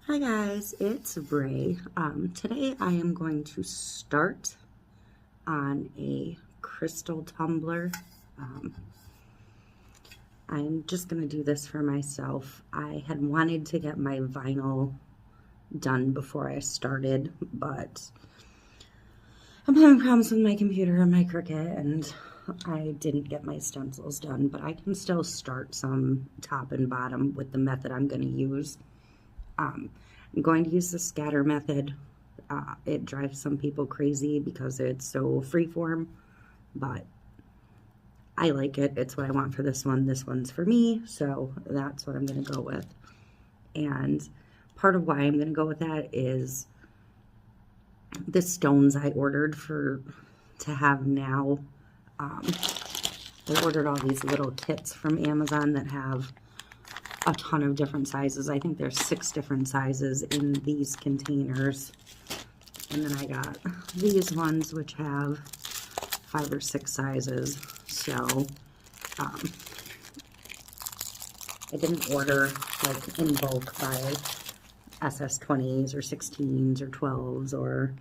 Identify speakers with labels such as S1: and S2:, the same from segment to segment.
S1: Hi guys, it's Ray. Today I am going to start on a crystal tumbler. I'm just going to do this for myself. I had wanted to get my vinyl done before I started, but I'm having problems with my computer and my Cricut, and I didn't get my stencils done, but I can still start some top and bottom with the method I'm going to use. I'm going to use the scatter method. It drives some people crazy because it's so freeform, but I like it. It's what I want for this one. This one's for me, so that's what I'm going to go with. And part of why I'm going to go with that is the stones I ordered to have now. I ordered all these little kits from Amazon that have a ton of different sizes. I think there's 6 different sizes in these containers. And then I got these ones which have 5 or 6 sizes. So I didn't order like in bulk by SS20s or 16s or 12s or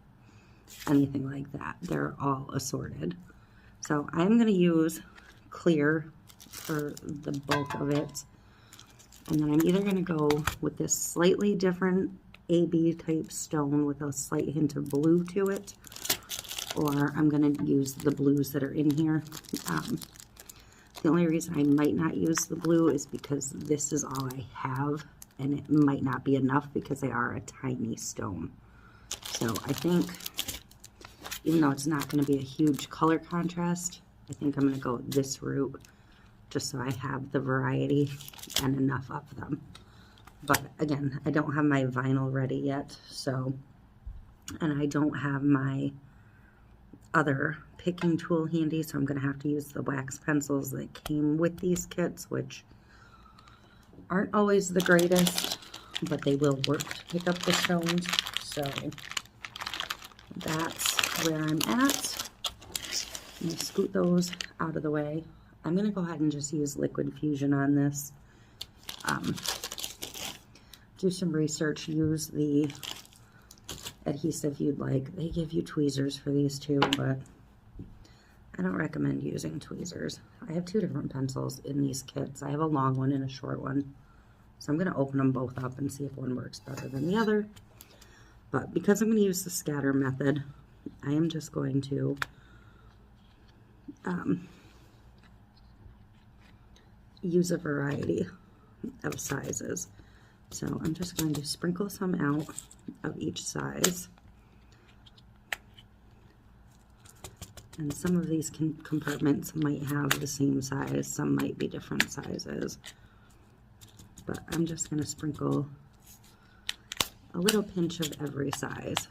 S1: anything like that. They're all assorted. So I'm going to use clear for the bulk of it. And then I'm either going to go with this slightly different AB type stone with a slight hint of blue to it, or I'm going to use the blues that are in here. The only reason I might not use the blue is because this is all I have, and it might not be enough because they are a tiny stone. So I think, even though it's not going to be a huge color contrast, I think I'm going to go this route, just so I have the variety and enough of them. But again, I don't have my vinyl ready yet, so, and I don't have my other picking tool handy, so I'm going to have to use the wax pencils that came with these kits, which aren't always the greatest, but they will work to pick up the stones. So that's where I'm at. I'm going to scoot those out of the way. I'm going to go ahead and just use liquid fusion on this. Do some research, use the adhesive you'd like. They give you tweezers for these too, but I don't recommend using tweezers. I have 2 different pencils in these kits. I have a long one and a short one. So I'm going to open them both up and see if one works better than the other. But because I'm going to use the scatter method, I am just going to use a variety of sizes. So I'm just going to sprinkle some out of each size. And some of these compartments might have the same size, some might be different sizes. But I'm just going to sprinkle a little pinch of every size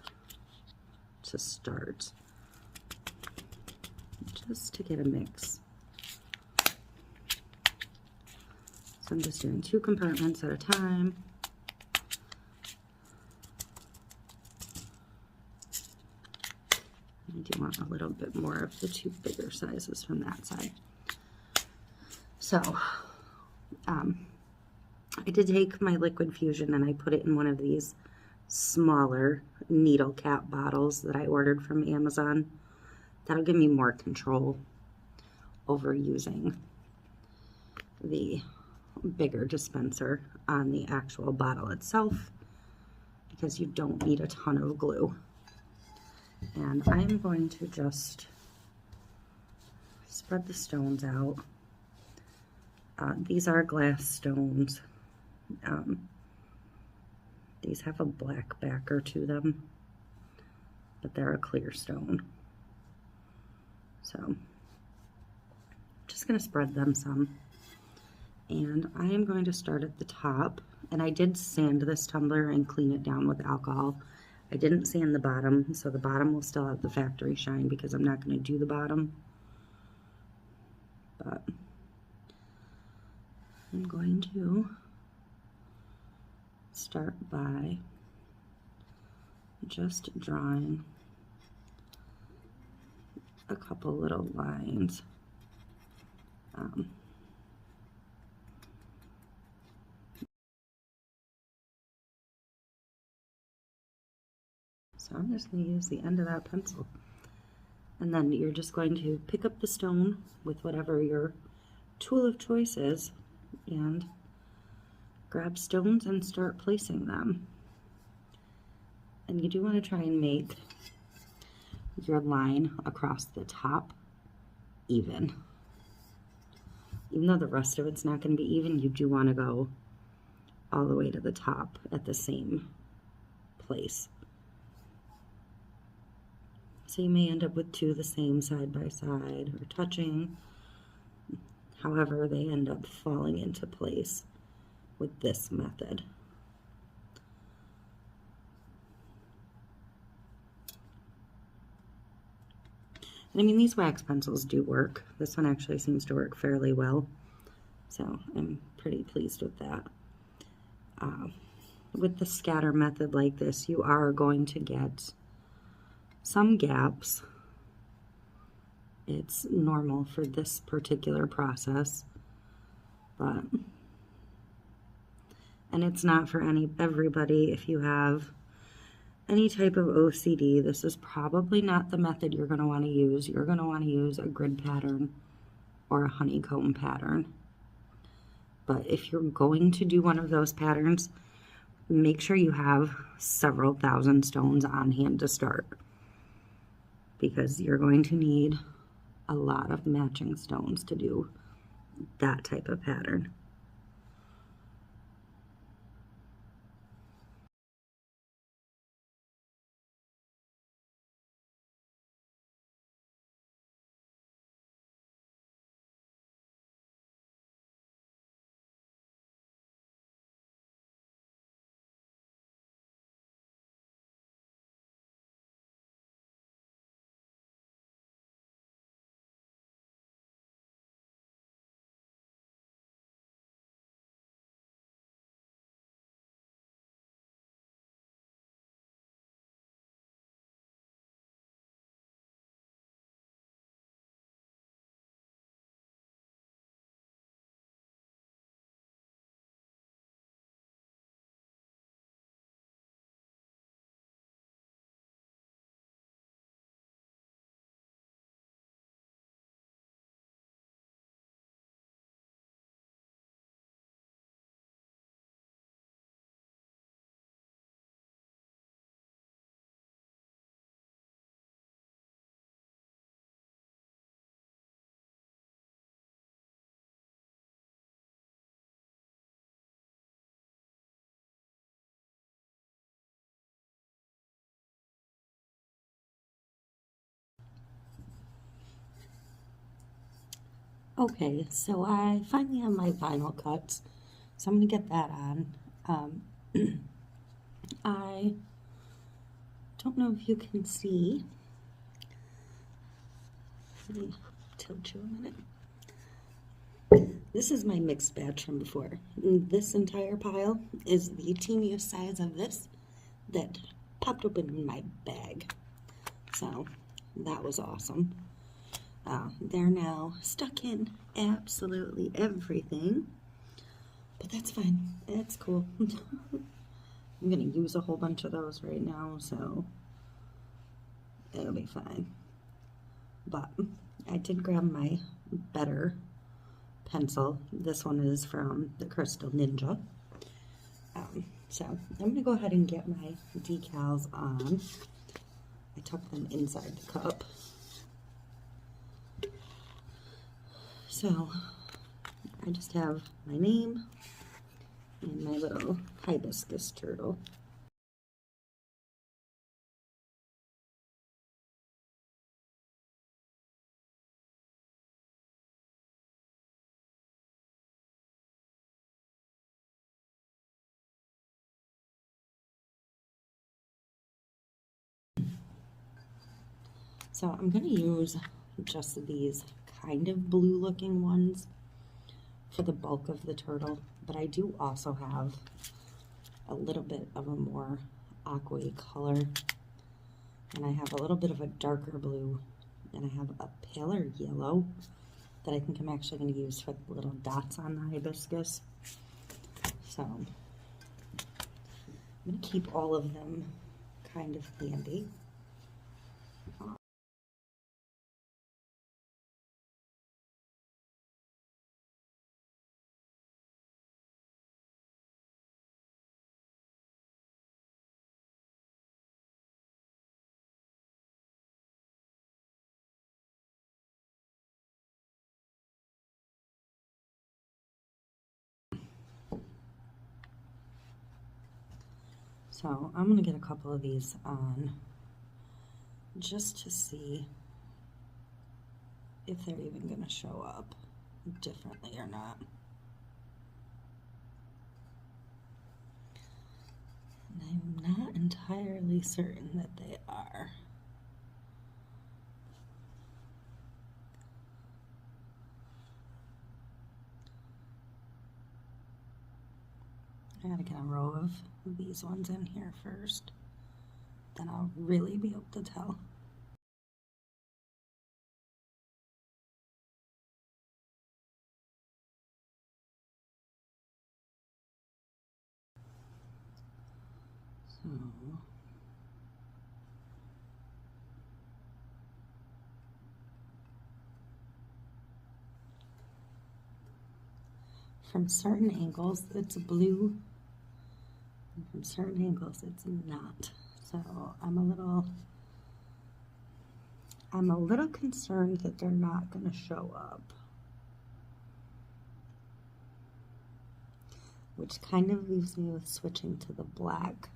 S1: to start, just to get a mix. So I'm just doing 2 compartments at a time. I do want a little bit more of the 2 bigger sizes from that side. So I did take my liquid fusion and I put it in one of these smaller needle cap bottles that I ordered from Amazon. That'll give me more control over using the bigger dispenser on the actual bottle itself, because you don't need a ton of glue. And I'm going to just spread the stones out. These are glass stones. These have a black backer to them, but they're a clear stone. So I'm just going to spread them some. And I am going to start at the top. And I did sand this tumbler and clean it down with alcohol. I didn't sand the bottom, so the bottom will still have the factory shine because I'm not going to do the bottom. But I'm going to start by just drawing a couple little lines. So I'm just going to use the end of that pencil. And then you're just going to pick up the stone with whatever your tool of choice is and grab stones and start placing them. And you do want to try and make your line across the top even. Even though the rest of it's not going to be even, you do want to go all the way to the top at the same place. So you may end up with two the same side by side or touching. However, they end up falling into place with this method. And I mean, these wax pencils do work. This one actually seems to work fairly well. So I'm pretty pleased with that. With the scatter method like this, you are going to get some gaps. It's normal for this particular process, and it's not for everybody. If you have any type of OCD, this is probably not the method you're going to want to use. You're going to want to use a grid pattern or a honeycomb pattern. But if you're going to do one of those patterns, make sure you have several thousand stones on hand to start, because you're going to need a lot of matching stones to do that type of pattern. Okay, so I finally have my vinyl cuts, so I'm going to get that on. I don't know if you can see. Let me tilt you a minute. This is my mixed batch from before. This entire pile is the teeniest size of this that popped open in my bag. So that was awesome. They're now stuck in absolutely everything, but that's fine. It's cool. I'm gonna use a whole bunch of those right now, so it'll be fine. But I did grab my better pencil. This one is from the Crystal Ninja. So I'm gonna go ahead and get my decals on. I tuck them inside the cup. So I just have my name and my little hibiscus turtle. So I'm going to use just these kind of blue looking ones for the bulk of the turtle, but I do also have a little bit of a more aqua color, and I have a little bit of a darker blue, and I have a paler yellow that I think I'm actually going to use for the little dots on the hibiscus. So I'm going to keep all of them kind of handy. So I'm gonna get a couple of these on just to see if they're even gonna show up differently or not. And I'm not entirely certain that they are. I gotta get a row of these ones in here first, then I'll really be able to tell. So from certain angles it's blue, and from certain angles it's not. So I'm a little concerned that they're not going to show up, which kind of leaves me with switching to the black.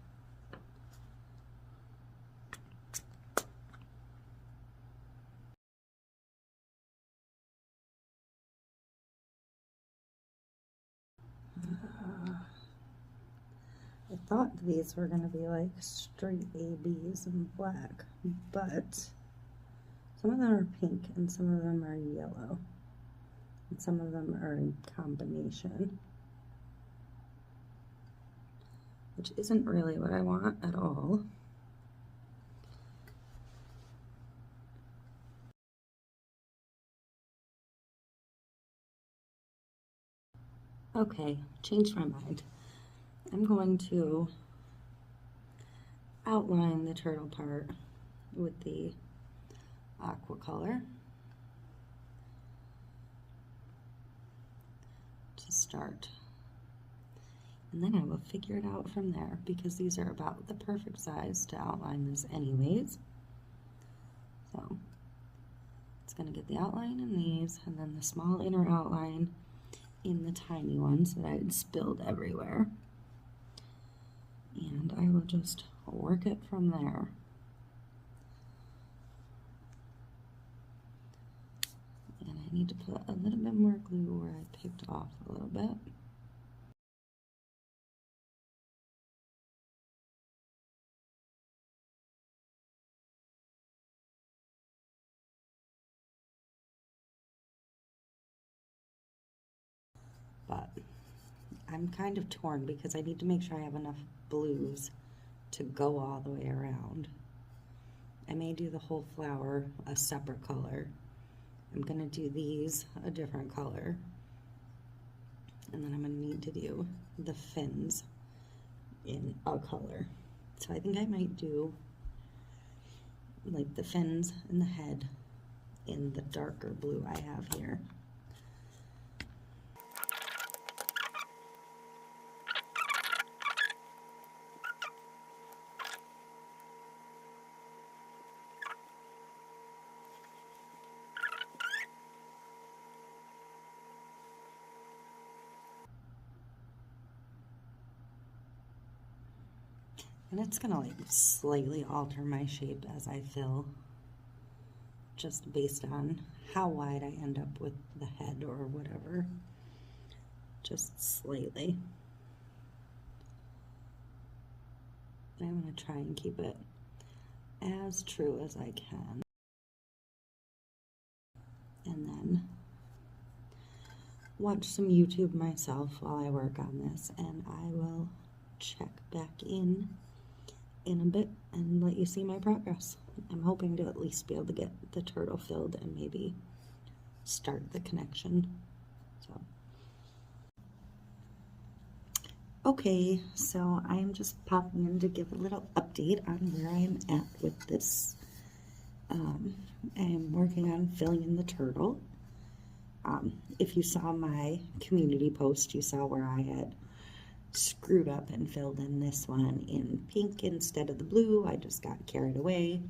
S1: I thought these were going to be like straight ABs in black, but some of them are pink and some of them are yellow, and some of them are in combination, which isn't really what I want at all. Okay, changed my mind. I'm going to outline the turtle part with the aqua color to start, and then I will figure it out from there, because these are about the perfect size to outline this anyways. So it's going to get the outline in these, and then the small inner outline in the tiny ones that I had spilled everywhere, and I will just work it from there. And I need to put a little bit more glue where I picked off a little bit. But I'm kind of torn because I need to make sure I have enough blues to go all the way around. I may do the whole flower a separate color. I'm going to do these a different color. And then I'm going to need to do the fins in a color. So I think I might do like the fins and the head in the darker blue I have here. And it's gonna like slightly alter my shape as I fill, just based on how wide I end up with the head or whatever, just slightly. I'm gonna try and keep it as true as I can. And then watch some YouTube myself while I work on this, and I will check back in a bit and let you see my progress. I'm hoping to at least be able to get the turtle filled and maybe start the connection. So, Okay, so I am just popping in to give a little update on where I am at with this. I'm working on filling in the turtle. If you saw my community post, you saw where I had screwed up and filled in this one in pink instead of the blue. I just got carried away,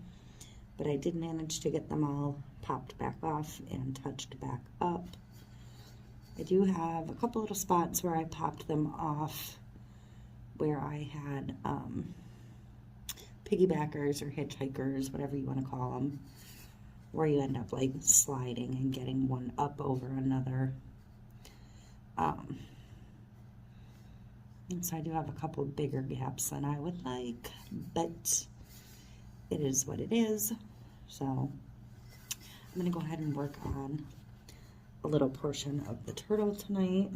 S1: but I did manage to get them all popped back off and touched back up. I do have a couple little spots where I popped them off where I had piggybackers or hitchhikers, whatever you want to call them, where you end up like sliding and getting one up over another. And so I do have a couple bigger gaps than I would like, but it is what it is. So I'm going to go ahead and work on a little portion of the turtle tonight.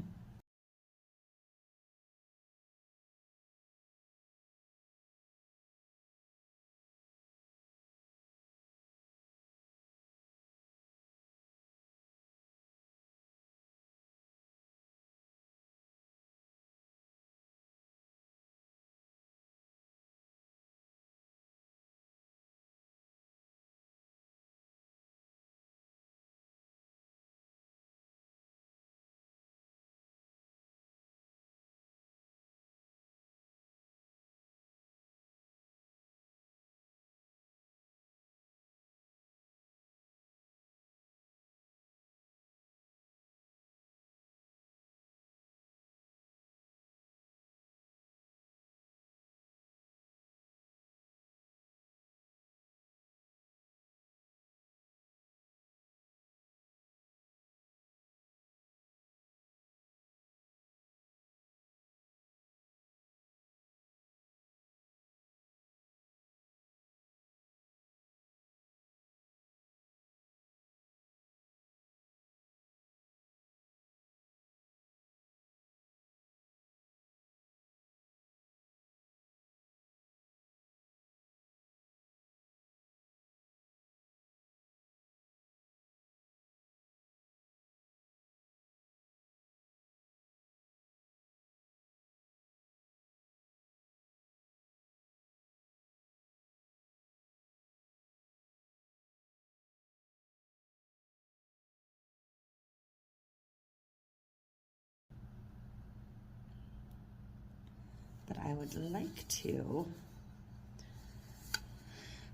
S1: But I would like to,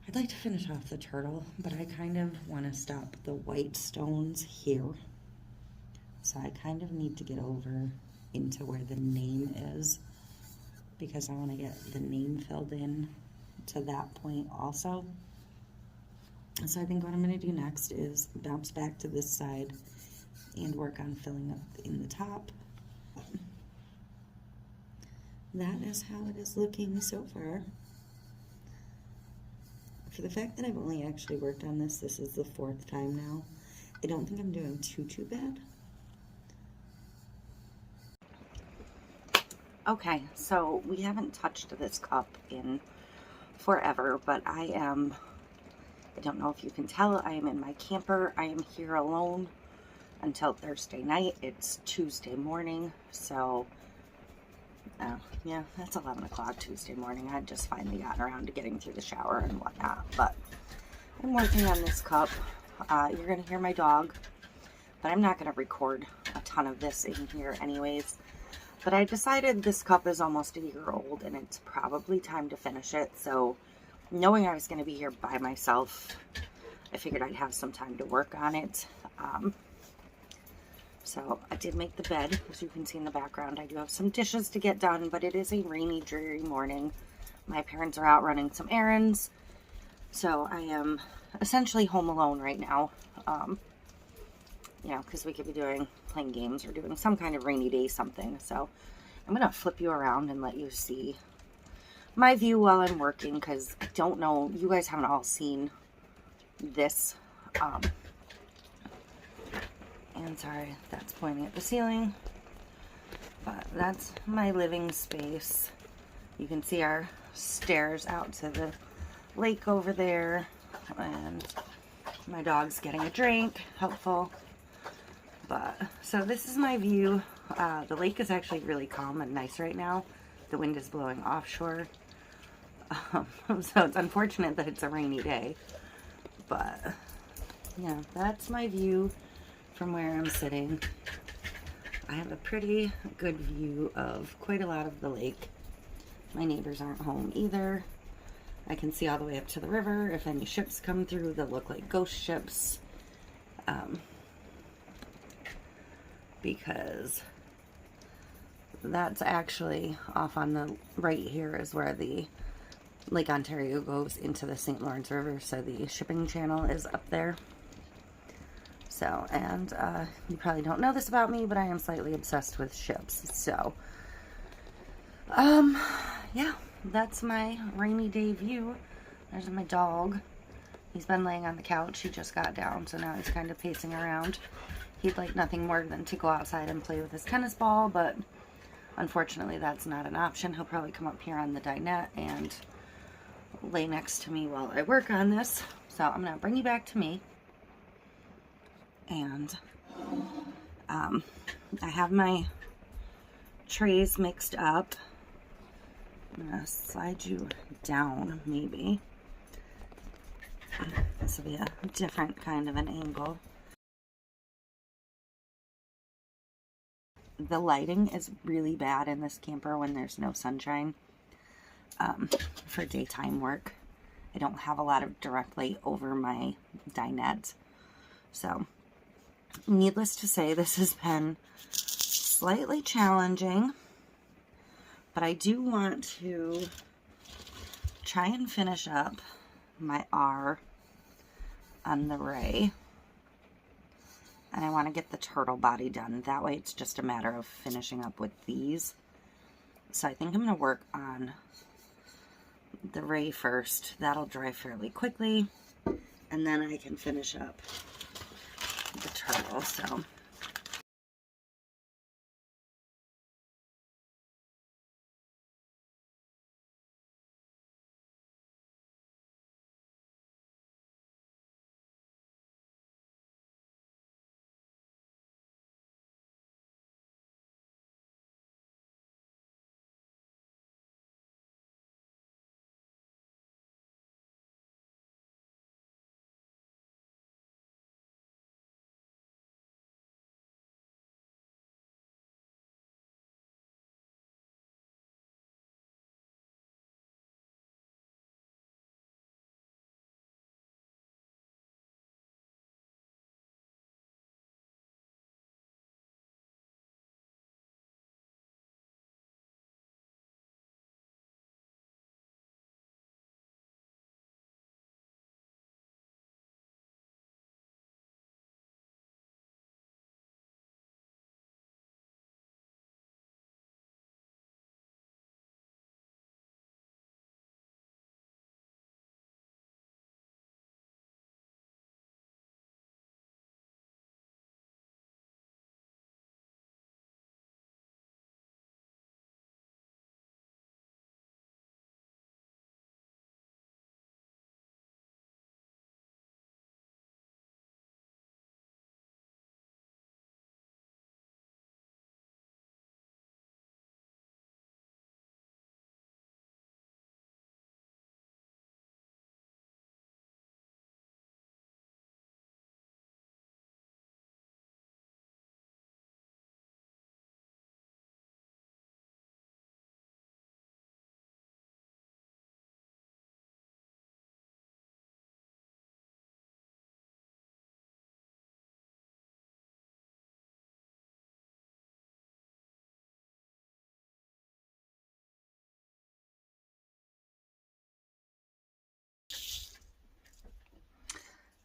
S1: I'd like to finish off the turtle, but I kind of want to stop the white stones here. So I kind of need to get over into where the name is, because I want to get the name filled in to that point also. So I think what I'm going to do next is bounce back to this side and work on filling up in the top. That is how it is looking so far. For the fact that I've only actually worked on this, this is the 4th time now, I don't think I'm doing too bad. Okay, so we haven't touched this cup in forever, but I don't know if you can tell, I am in my camper. I am here alone until Thursday night. It's Tuesday morning, so yeah, that's 11 o'clock Tuesday morning. I'd just finally gotten around to getting through the shower and whatnot, but I'm working on this cup. You're going to hear my dog, but I'm not going to record a ton of this in here anyways. But I decided this cup is almost a year old and it's probably time to finish it. So knowing I was going to be here by myself, I figured I'd have some time to work on it. So I did make the bed, as you can see in the background. I do have some dishes to get done, but it is a rainy, dreary morning. My parents are out running some errands, so I am essentially home alone right now. You know, because we could be playing games or doing some kind of rainy day something. So I'm going to flip you around and let you see my view while I'm working, because I don't know, you guys haven't all seen this. And sorry, that's pointing at the ceiling, but that's my living space. You can see our stairs out to the lake over there, and my dog's getting a drink, helpful. But so this is my view The lake is actually really calm and nice right now. The wind is blowing offshore. So it's unfortunate that it's a rainy day. But, yeah, that's my view from where I'm sitting. I have a pretty good view of quite a lot of the lake. My neighbors aren't home either. I can see all the way up to the river. If any ships come through, they'll look like ghost ships. Because that's actually off on the right here is where the Lake Ontario goes into the St. Lawrence River. So the shipping channel is up there. So, and you probably don't know this about me, but I am slightly obsessed with ships. So, yeah, that's my rainy day view. There's my dog. He's been laying on the couch. He just got down, so now he's kind of pacing around. He'd like nothing more than to go outside and play with his tennis ball, but unfortunately that's not an option. He'll probably come up here on the dinette and lay next to me while I work on this. So I'm going to bring you back to me. And I have my trays mixed up. I'm going to slide you down maybe. This will be a different kind of an angle. The lighting is really bad in this camper when there's no sunshine for daytime work. I don't have a lot of direct light over my dinette. So, needless to say, this has been slightly challenging, but I do want to try and finish up my R on the ray. And I want to get the turtle body done. That way it's just a matter of finishing up with these. So I think I'm going to work on the ray first. That'll dry fairly quickly. And then I can finish up the turtle. So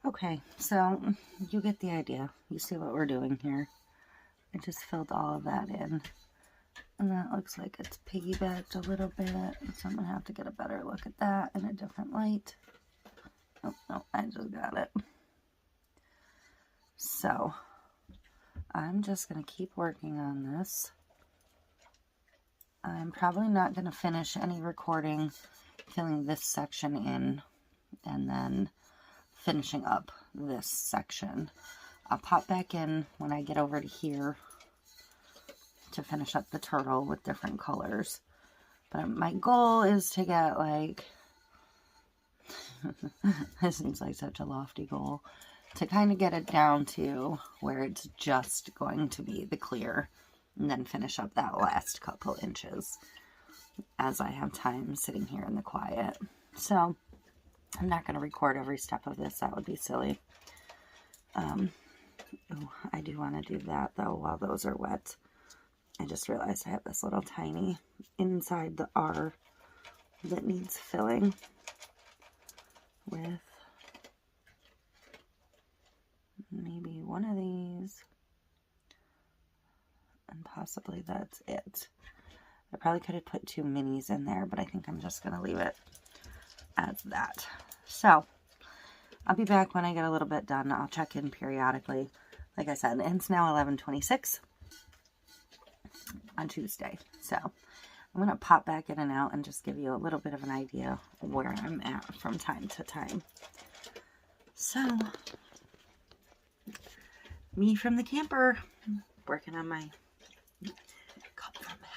S1: okay, so you get the idea. You see what we're doing here. I just filled all of that in. And that looks like it's piggybacked a little bit. So I'm going to have to get a better look at that in a different light. Oh, no, I just got it. So I'm just going to keep working on this. I'm probably not going to finish any recording filling this section in and then finishing up this section. I'll pop back in when I get over to here to finish up the turtle with different colors. But my goal is to get like, this seems like such a lofty goal, to kind of get it down to where it's just going to be the clear, and then finish up that last couple inches as I have time sitting here in the quiet. So I'm not going to record every step of this. That would be silly. Oh, I do want to do that though while those are wet. I just realized I have this little tiny inside the R that needs filling with maybe one of these, and possibly that's it. I probably could have put 2 minis in there, but I think I'm just going to leave it as that. So I'll be back when I get a little bit done. I'll check in periodically. Like I said, it's now 11:26 on Tuesday. So I'm going to pop back in and out and just give you a little bit of an idea of where I'm at from time to time. So, me from the camper, working on my cup from hell.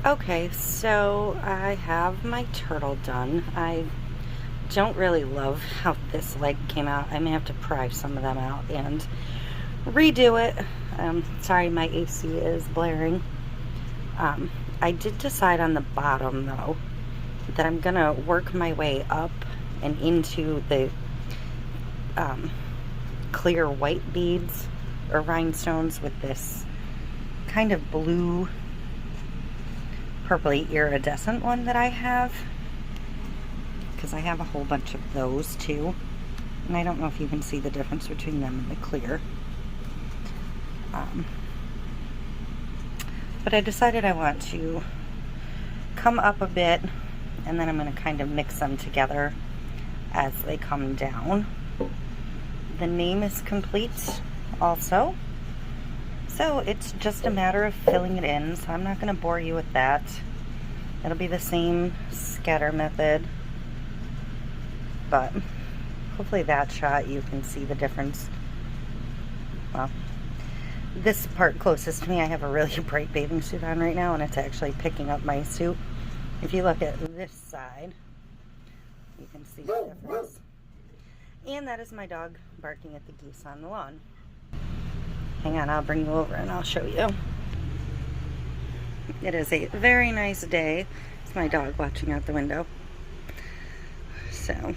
S1: Okay, so I have my turtle done. I don't really love how this leg came out. I may have to pry some of them out and redo it. Sorry, my AC is blaring. I did decide on the bottom, though, that I'm going to work my way up and into the clear white beads or rhinestones with this kind of blue purpley iridescent one that I have, because I have a whole bunch of those too, and I don't know if you can see the difference between them and the clear. But I decided I want to come up a bit, and then I'm going to kind of mix them together as they come down. The name is complete also, so it's just a matter of filling it in, so I'm not going to bore you with that. It'll be the same scatter method, but hopefully that shot you can see the difference. Well, this part closest to me, I have a really bright bathing suit on right now, and it's actually picking up my suit. If you look at this side, you can see the difference. And that is my dog barking at the geese on the lawn. Hang on, I'll bring you over and I'll show you. It is a very nice day. It's my dog watching out the window. So,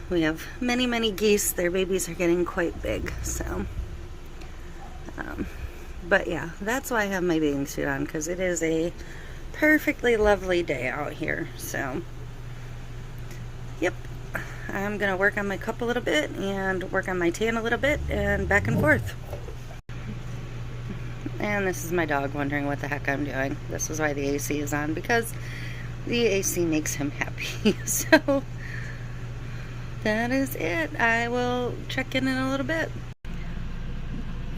S1: we have many, many geese. Their babies are getting quite big, so But yeah, that's why I have my bathing suit on, because it is a perfectly lovely day out here. So, yep. I'm going to work on my cup a little bit and work on my tan a little bit and back and forth. And this is my dog wondering what the heck I'm doing. This is why the AC is on, because the AC makes him happy. So that is it. I will check in a little bit.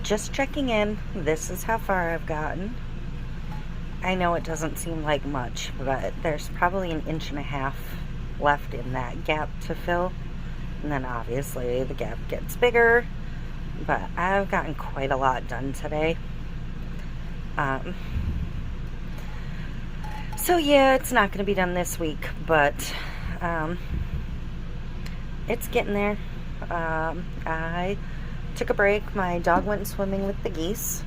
S1: Just checking in. This is how far I've gotten. I know it doesn't seem like much, but there's probably 1.5 inches left in that gap to fill. And then obviously the gap gets bigger. But I've gotten quite a lot done today. So yeah, it's not going to be done this week, but it's getting there. I took a break. My dog went swimming with the geese.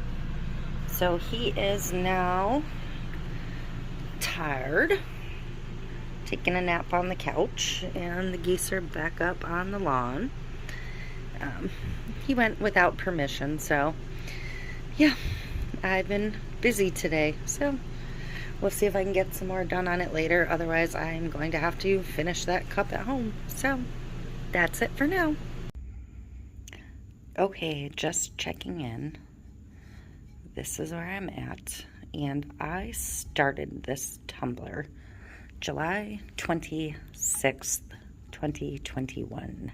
S1: So he is now tired, taking a nap on the couch, and the geese are back up on the lawn. He went without permission, so yeah, I've been busy today, so we'll see if I can get some more done on it later. Otherwise, I'm going to have to finish that cup at home. So that's it for now. Okay, just checking in. This is where I'm at, and I started this tumbler July 26th, 2021.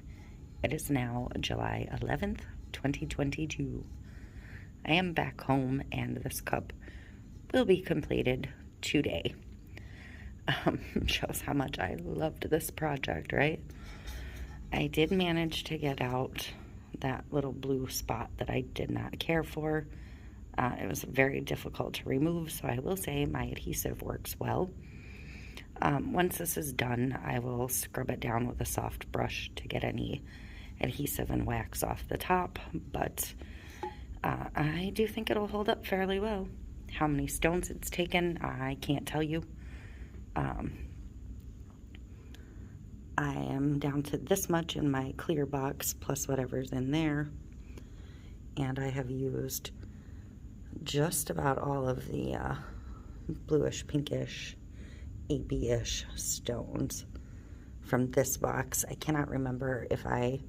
S1: It is now July 11th, 2022. I am back home, and this cup will be completed today. Shows how much I loved this project, right? I did manage to get out that little blue spot that I did not care for. It was very difficult to remove, so I will say my adhesive works well. Once this is done, I will scrub it down with a soft brush to get any adhesive and wax off the top, but I do think it'll hold up fairly well. How many stones it's taken, I can't tell you. I am down to this much in my clear box, plus whatever's in there, and I have used just about all of the bluish, pinkish, AB-ish stones from this box. I cannot remember if I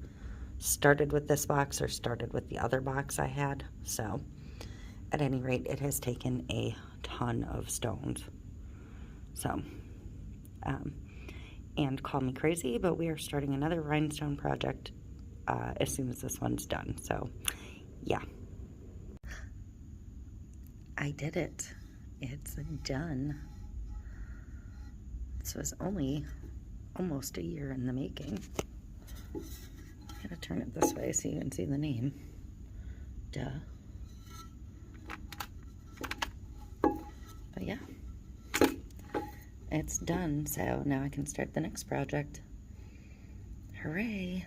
S1: started with this box or started with the other box I had, so at any rate, it has taken a ton of stones. So, and call me crazy, but we are starting another rhinestone project as soon as this one's done. So, yeah. I did it. It's done. This was only almost a year in the making. I gotta turn it this way so you can see the name. Duh. But yeah, it's done, so now I can start the next project. Hooray!